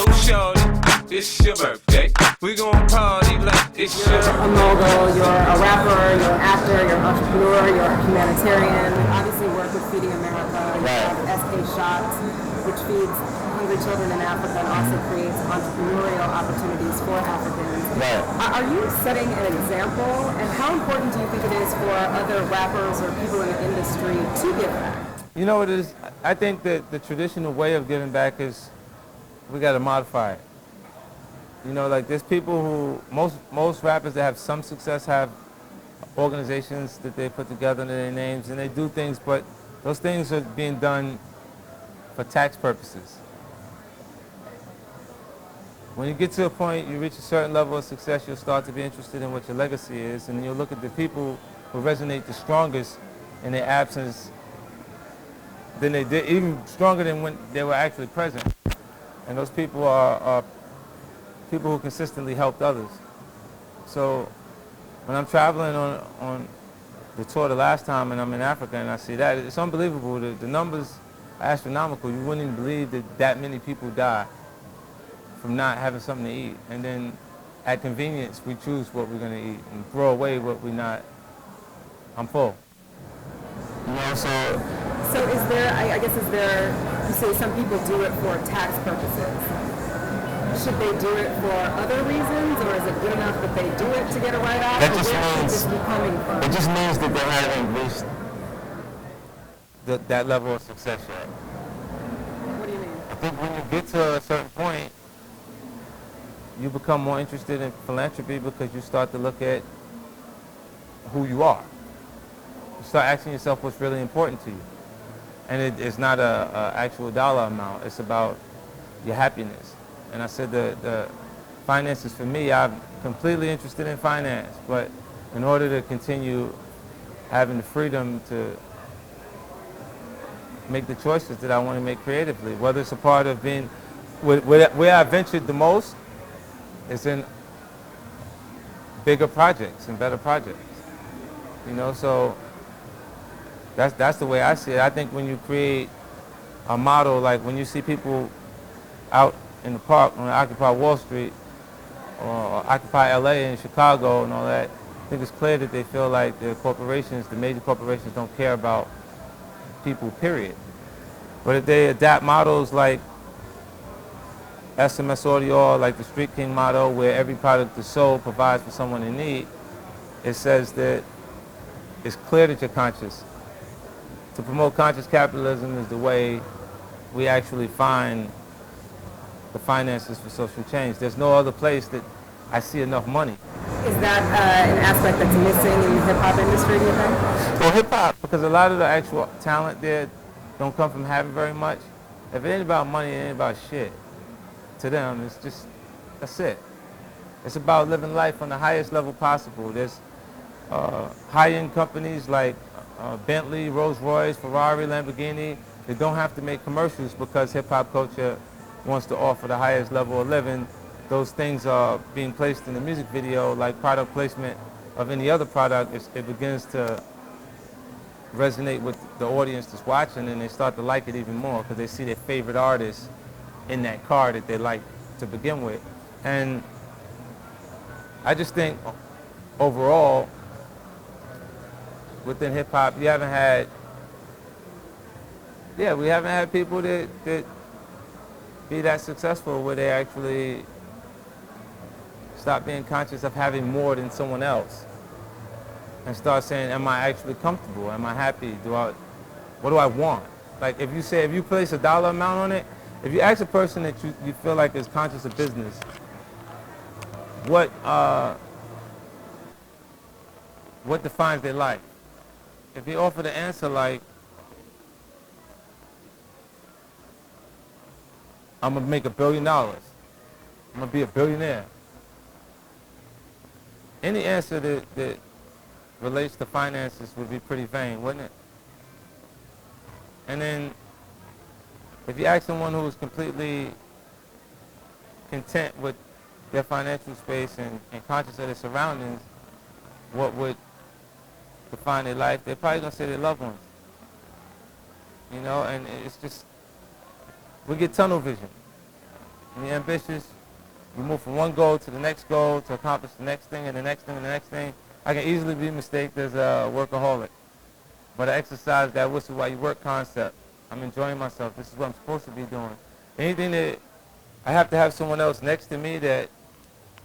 So shorty, it's your birthday. We gon' party like it's your You're a mogul, you're a rapper, you're an actor, you're an entrepreneur, you're a humanitarian. You obviously work with Feeding America. You have SK Shots, which feeds hungry children in Africa and also creates entrepreneurial opportunities for Africans. Are you setting an example? And how important do you think it is for other rappers or people in the industry to give back? You know what it is? I think that the traditional way of giving back is we got to modify it. You know, like there's people who, most rappers that have some success have organizations that they put together under their names and they do things, but those things are being done for tax purposes. When you get to a point, you reach a certain level of success, you'll start to be interested in what your legacy is, and you'll look at the people who resonate the strongest in their absence than they did, even stronger than when they were actually present. And those people are people who consistently helped others. So when I'm traveling on the tour the last time and I'm in Africa and I see that, it's unbelievable. The numbers are astronomical. You wouldn't even believe that many people die from not having something to eat. And then at convenience, we choose what we're going to eat and throw away what we're not. I'm full. You know, So is there, I guess, you say some people do it for tax purposes. Should they do it for other reasons, or is it good enough that they do it to get a write-off? That just means, it just means that they haven't reached that level of success yet. What do you mean? I think when you get to a certain point, you become more interested in philanthropy because you start to look at who you are. You start asking yourself what's really important to you. And it's not a actual dollar amount, it's about your happiness. And I said the finances for me, I'm completely interested in finance, but in order to continue having the freedom to make the choices that I want to make creatively, whether it's a part of being, where I ventured the most is in bigger projects and better projects. You know, so that's the way I see it. I think when you create a model, like when you see people out in the park on Occupy Wall Street or Occupy LA in Chicago and all that, I think it's clear that they feel like the corporations, the major corporations, don't care about people, period. But if they adapt models like SMS Audio, like the Street King model, where every product is sold provides for someone in need, it says that it's clear that you're conscious. To promote conscious capitalism is the way we actually find the finances for social change. There's no other place that I see enough money. Is that an aspect that's missing in the hip-hop industry, do you think? Well, hip-hop, because a lot of the actual talent there don't come from having very much. If it ain't about money, it ain't about shit. To them, it's just, that's it. It's about living life on the highest level possible. There's high-end companies like Bentley, Rolls-Royce, Ferrari, Lamborghini. They don't have to make commercials because hip-hop culture wants to offer the highest level of living. Those things are being placed in the music video like product placement of any other product. It begins to resonate with the audience that's watching, and they start to like it even more because they see their favorite artist in that car that they like to begin with. And I just think overall, within hip-hop, we haven't had people that be that successful where they actually stop being conscious of having more than someone else and start saying, am I actually comfortable? Am I happy? What do I want? Like if you place a dollar amount on it, if you ask a person that you feel like is conscious of business, what defines their life? If you offer the answer like, I'm gonna make $1 billion, I'm gonna be a billionaire. Any answer that relates to finances would be pretty vain, wouldn't it? And then if you ask someone who is completely content with their financial space and conscious of their surroundings, what would define their life, they're probably gonna say their loved ones. You know, and it's just, we get tunnel vision. when you're ambitious, you move from one goal to the next goal to accomplish the next thing and the next thing and the next thing. I can easily be mistaken as a workaholic. But I exercise that whistle while you work concept. I'm enjoying myself. This is what I'm supposed to be doing. Anything that I have to have someone else next to me that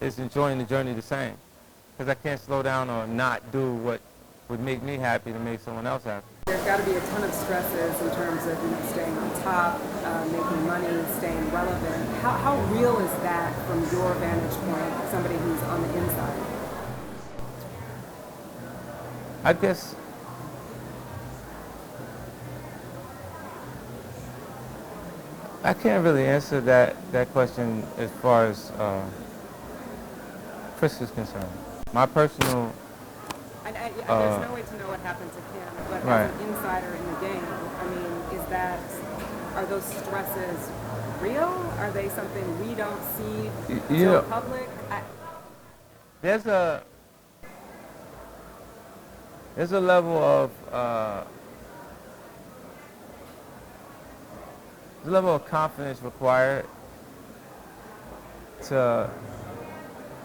is enjoying the journey the same. Because I can't slow down or not do what would make me happy to make someone else happy. There's got to be a ton of stresses in terms of staying on top, making money, staying relevant. How real is that from your vantage point, somebody who's on the inside? I guess I can't really answer that question as far as Chris is concerned. My personal... there's no way to know what happened to him, but right. As an insider in the game, I mean, are those stresses real? Are they something we don't see to the public? There's a level of confidence required to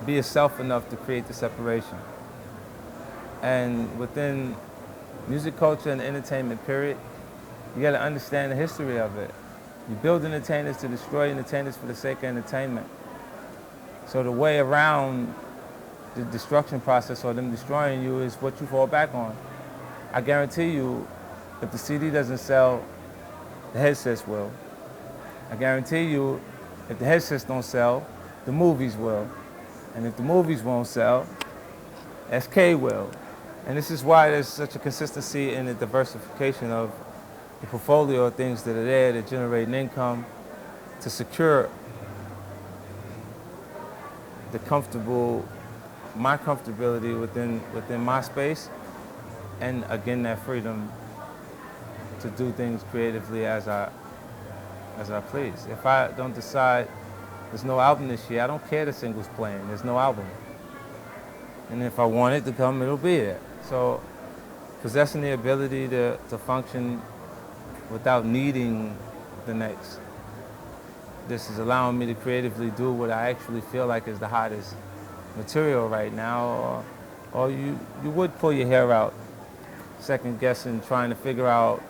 be yourself enough to create the separation. And within music culture and entertainment period, you gotta understand the history of it. You build entertainers to destroy entertainers for the sake of entertainment. So the way around the destruction process or them destroying you is what you fall back on. I guarantee you, if the CD doesn't sell, the headsets will. I guarantee you, if the headsets don't sell, the movies will. And if the movies won't sell, SK will. And this is why there's such a consistency in the diversification of the portfolio of things that are there to generate an income, to secure the my comfortability within my space, and again that freedom to do things creatively as I please. If I don't decide there's no album this year, I don't care the singles playing. There's no album. And if I want it to come, it'll be there. So possessing the ability to function without needing the next, this is allowing me to creatively do what I actually feel like is the hottest material right now, or you would pull your hair out second guessing, trying to figure out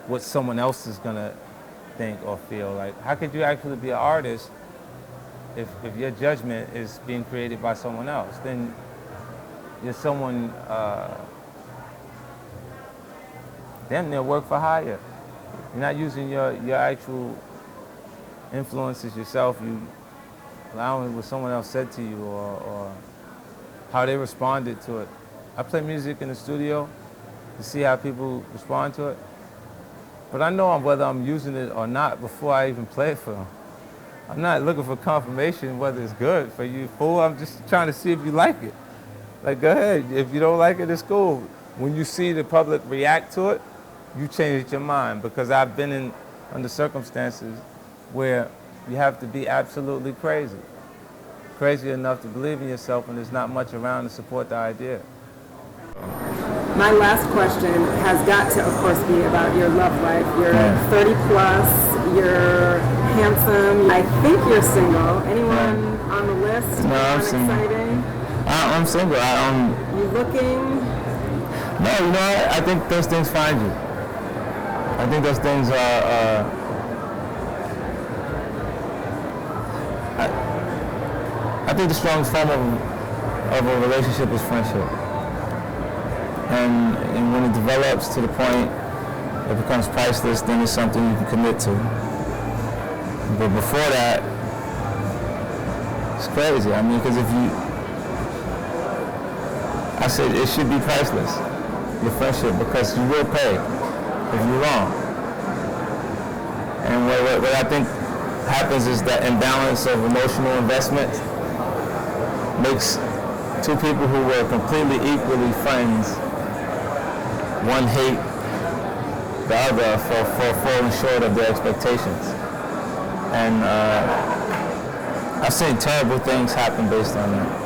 what someone else is gonna think or feel. Like, how could you actually be an artist if your judgment is being created by someone else? Then you're someone damn near work for hire. You're not using your actual influences yourself. You allowing what someone else said to you or how they responded to it. I play music in the studio to see how people respond to it. But I know whether I'm using it or not before I even play it for them. I'm not looking for confirmation whether it's good for you, fool. I'm just trying to see if you like it. Like, go ahead. If you don't like it, it's cool. When you see the public react to it, you change your mind, because I've been under circumstances where you have to be absolutely crazy. Crazy enough to believe in yourself, and there's not much around to support the idea. My last question has got to, of course, be about your love life. You're 30 plus, you're handsome. I think you're single. Anyone on the list? No, I'm single. Exciting? I'm single. You looking? No, you know what? I think those things find you. I think those things are... I think the strongest form of a relationship is friendship. And when it develops to the point it becomes priceless, then it's something you can commit to. But before that, it's crazy. I mean, because I said it should be priceless, your friendship, because you will pay if you're wrong. And what I think happens is that imbalance of emotional investment makes two people who were completely equally friends, one hate the other for falling short of their expectations. And I've seen terrible things happen based on that.